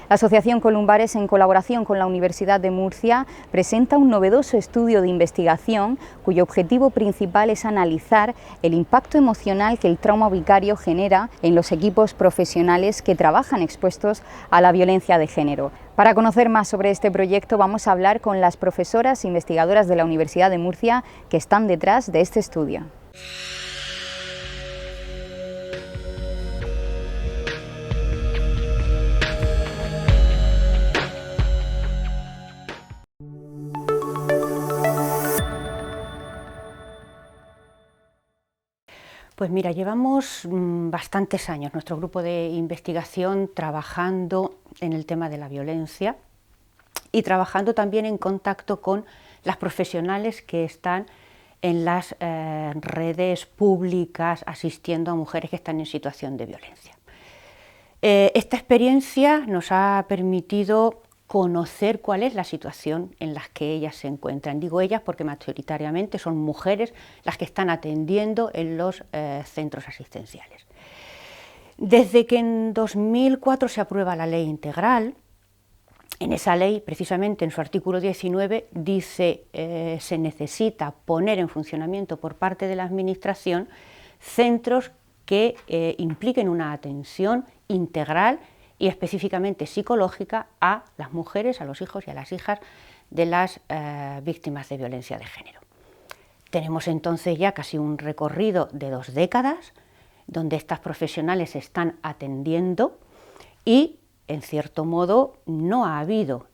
La Asociación Columbares, en colaboración con la Universidad de Murcia, presenta un novedoso estudio de investigación cuyo objetivo principal es analizar el impacto emocional que el trauma vicario genera en los equipos profesionales que trabajan expuestos a la violencia de género. Para conocer más sobre este proyecto vamos a hablar con las profesoras e investigadoras de la Universidad de Murcia que están detrás de este estudio. Pues mira, llevamos bastantes años, nuestro grupo de investigación, trabajando en el tema de la violencia y trabajando también en contacto con las profesionales que están en las redes públicas asistiendo a mujeres que están en situación de violencia. Esta experiencia nos ha permitido conocer cuál es la situación en la que ellas se encuentran. Digo ellas porque mayoritariamente son mujeres las que están atendiendo en los centros asistenciales. Desde que en 2004 se aprueba la ley integral, en esa ley, precisamente en su artículo 19, dice se necesita poner en funcionamiento por parte de la Administración centros que impliquen una atención integral y específicamente psicológica a las mujeres, a los hijos y a las hijas de las víctimas de violencia de género. Tenemos entonces ya casi un recorrido de 2 décadas donde estas profesionales están atendiendo y, en cierto modo, no ha habido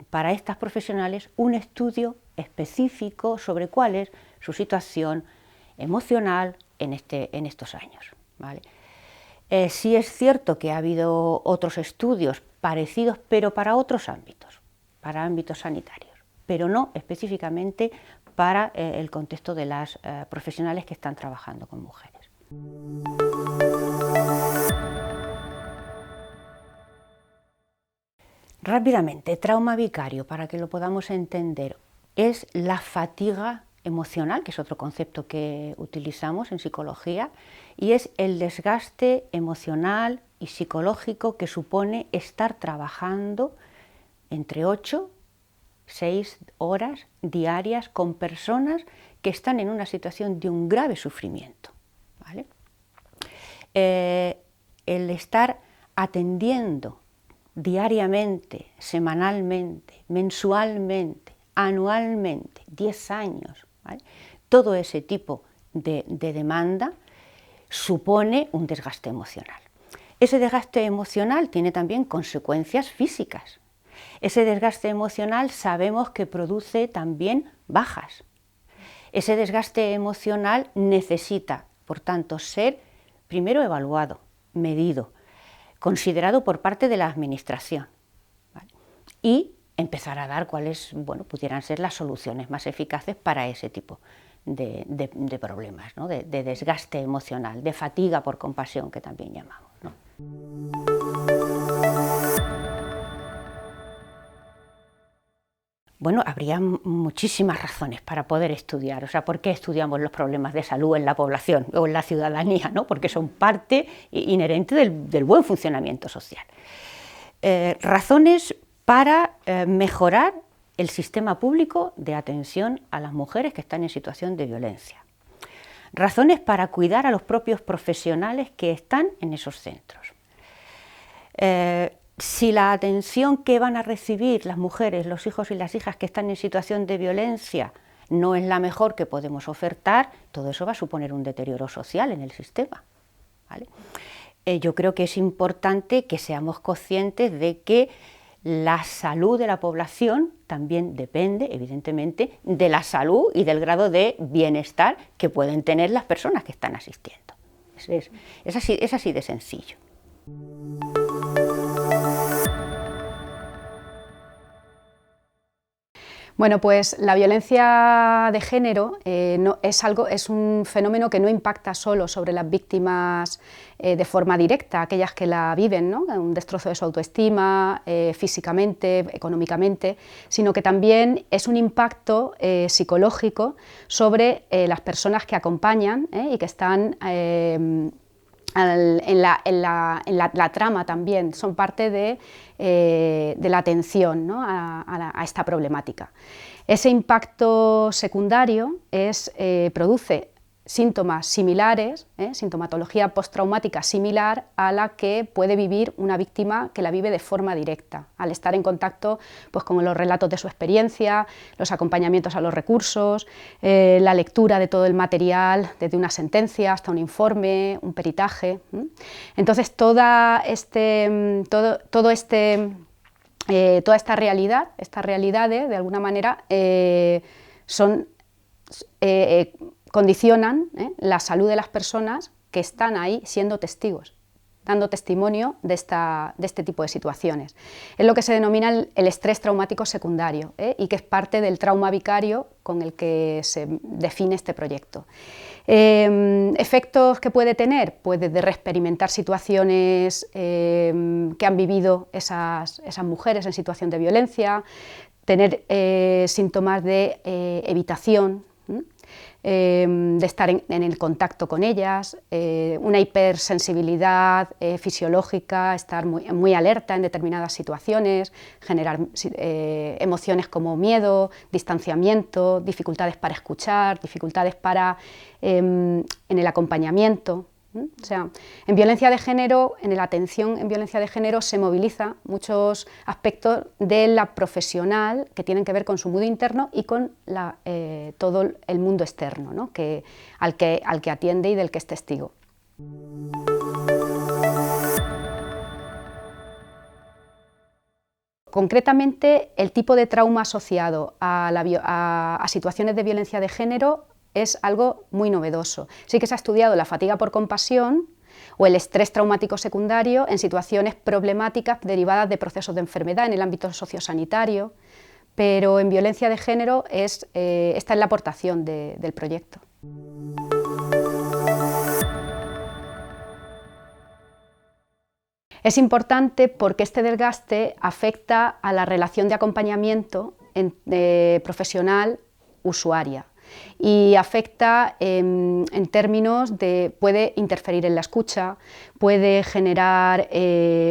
para estas profesionales un estudio específico sobre cuál es su situación emocional en estos años, ¿vale? Sí es cierto que ha habido otros estudios parecidos, pero para otros ámbitos, para ámbitos sanitarios, pero no específicamente para el contexto de las profesionales que están trabajando con mujeres. Rápidamente, trauma vicario, para que lo podamos entender, es la fatiga emocional, que es otro concepto que utilizamos en psicología, y es el desgaste emocional y psicológico que supone estar trabajando entre 8 y 6 horas diarias con personas que están en una situación de un grave sufrimiento, ¿vale? El estar atendiendo diariamente, semanalmente, mensualmente, anualmente, 10 años, ¿vale? Todo ese tipo de demanda supone un desgaste emocional. Ese desgaste emocional tiene también consecuencias físicas. Ese desgaste emocional sabemos que produce también bajas. Ese desgaste emocional necesita, por tanto, ser primero evaluado, medido, considerado por parte de la Administración, ¿vale? Y empezar a dar cuáles pudieran ser las soluciones más eficaces para ese tipo de problemas, ¿no? de desgaste emocional, de fatiga por compasión, que también llamamos, ¿no? Bueno, habría muchísimas razones para poder estudiar. O sea, ¿por qué estudiamos los problemas de salud en la población o en la ciudadanía, ¿no? Porque son parte inherente del buen funcionamiento social. Razones para mejorar el sistema público de atención a las mujeres que están en situación de violencia. Razones para cuidar a los propios profesionales que están en esos centros. Si la atención que van a recibir las mujeres, los hijos y las hijas que están en situación de violencia no es la mejor que podemos ofertar, todo eso va a suponer un deterioro social en el sistema, ¿vale? Yo creo que es importante que seamos conscientes de que la salud de la población también depende, evidentemente, de la salud y del grado de bienestar que pueden tener las personas que están asistiendo. Es así de sencillo. Bueno, pues la violencia de género es un fenómeno que no impacta solo sobre las víctimas de forma directa, aquellas que la viven, ¿no? Un destrozo de su autoestima, físicamente, económicamente, sino que también es un impacto psicológico sobre las personas que acompañan y que están en la trama también, son parte de la atención, ¿no?, a esta problemática. Ese impacto secundario produce síntomas similares, sintomatología postraumática similar a la que puede vivir una víctima que la vive de forma directa, al estar en contacto pues, con los relatos de su experiencia, los acompañamientos a los recursos, la lectura de todo el material, desde una sentencia hasta un informe, un peritaje. Entonces, toda esta realidad, estas realidades, de alguna manera, condicionan la salud de las personas que están ahí siendo testigos, dando testimonio de este tipo de situaciones. Es lo que se denomina el estrés traumático secundario, y que es parte del trauma vicario con el que se define este proyecto. ¿Efectos que puede tener? Pues desde reexperimentar situaciones que han vivido esas mujeres en situación de violencia, tener síntomas de evitación, de estar en el contacto con ellas, una hipersensibilidad fisiológica, estar muy alerta en determinadas situaciones, generar emociones como miedo, distanciamiento, dificultades para escuchar, dificultades en el acompañamiento. O sea, en violencia de género, en la atención en violencia de género se moviliza muchos aspectos de la profesional que tienen que ver con su mundo interno y con todo el mundo externo, ¿no?, al que atiende y del que es testigo. Concretamente, el tipo de trauma asociado a situaciones de violencia de género es algo muy novedoso. Sí que se ha estudiado la fatiga por compasión o el estrés traumático secundario en situaciones problemáticas derivadas de procesos de enfermedad en el ámbito sociosanitario, pero en violencia de género esta es la aportación del proyecto. Es importante porque este desgaste afecta a la relación de acompañamiento profesional-usuaria. Y afecta en términos de, puede interferir en la escucha, puede generar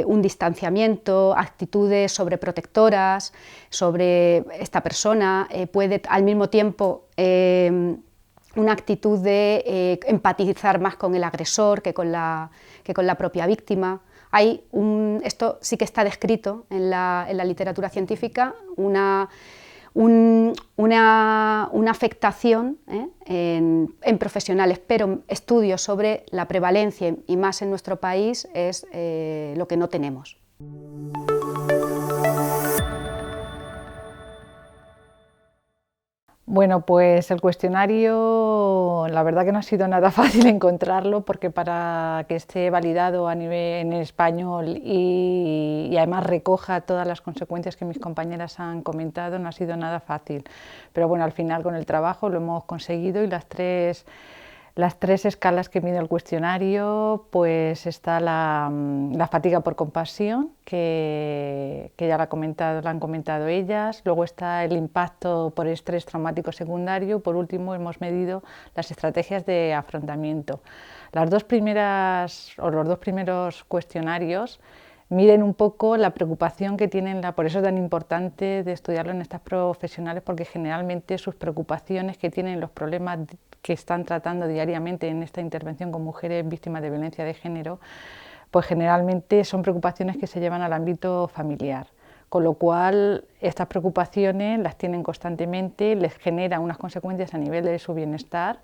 un distanciamiento, actitudes sobreprotectoras sobre esta persona, puede al mismo tiempo una actitud de empatizar más con el agresor que con la propia víctima. Esto sí que está descrito en la literatura científica, una afectación en profesionales, pero estudios sobre la prevalencia y más en nuestro país es lo que no tenemos. Bueno, pues el cuestionario, la verdad que no ha sido nada fácil encontrarlo, porque para que esté validado a nivel en español y además recoja todas las consecuencias que mis compañeras han comentado, no ha sido nada fácil. Pero bueno, al final con el trabajo lo hemos conseguido, y las tres escalas que mide el cuestionario, pues está la fatiga por compasión, que ya la han comentado ellas. Luego está el impacto por estrés traumático secundario. Por último, hemos medido las estrategias de afrontamiento. Los dos primeros cuestionarios miden un poco la preocupación que tienen, por eso es tan importante de estudiarlo en estas profesionales, porque generalmente sus preocupaciones que tienen, los problemas que están tratando diariamente en esta intervención con mujeres víctimas de violencia de género, pues generalmente son preocupaciones que se llevan al ámbito familiar, con lo cual estas preocupaciones las tienen constantemente, les genera unas consecuencias a nivel de su bienestar,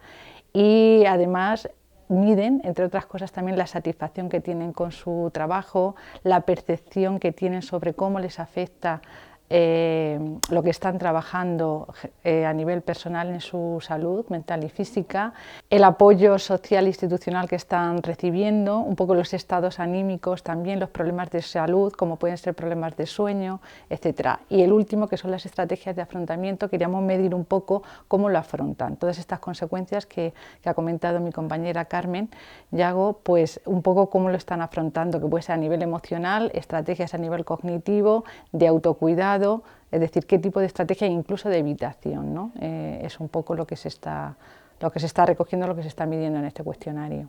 y además miden, entre otras cosas, también la satisfacción que tienen con su trabajo, la percepción que tienen sobre cómo les afecta lo que están trabajando a nivel personal en su salud mental y física, el apoyo social e institucional que están recibiendo, un poco los estados anímicos, también los problemas de salud, como pueden ser problemas de sueño, etc. Y el último, que son las estrategias de afrontamiento, queríamos medir un poco cómo lo afrontan, todas estas consecuencias que ha comentado mi compañera Carmen Yago, pues un poco cómo lo están afrontando, que puede ser a nivel emocional, estrategias a nivel cognitivo, de autocuidado, es decir, qué tipo de estrategia, incluso de evitación, ¿no? Es un poco lo que se está recogiendo, lo que se está midiendo en este cuestionario.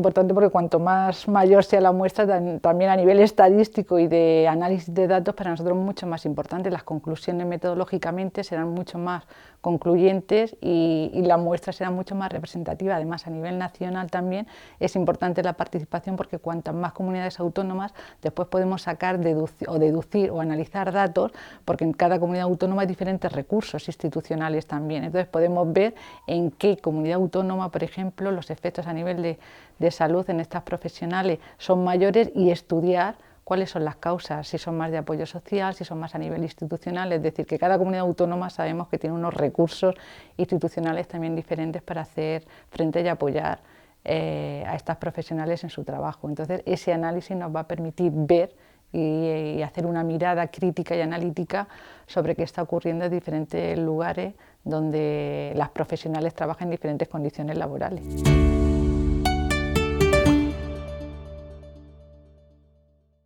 importante porque cuanto más mayor sea la muestra, también a nivel estadístico y de análisis de datos, para nosotros es mucho más importante. Las conclusiones metodológicamente serán mucho más concluyentes y la muestra será mucho más representativa. Además, a nivel nacional también es importante la participación, porque cuantas más comunidades autónomas, después podemos sacar, deducir o analizar datos, porque en cada comunidad autónoma hay diferentes recursos institucionales también. Entonces podemos ver en qué comunidad autónoma, por ejemplo, los efectos a nivel de salud en estas profesionales son mayores y estudiar cuáles son las causas, si son más de apoyo social, si son más a nivel institucional. Es decir, que cada comunidad autónoma sabemos que tiene unos recursos institucionales también diferentes para hacer frente y apoyar a estas profesionales en su trabajo. Entonces, ese análisis nos va a permitir ver y hacer una mirada crítica y analítica sobre qué está ocurriendo en diferentes lugares donde las profesionales trabajan en diferentes condiciones laborales.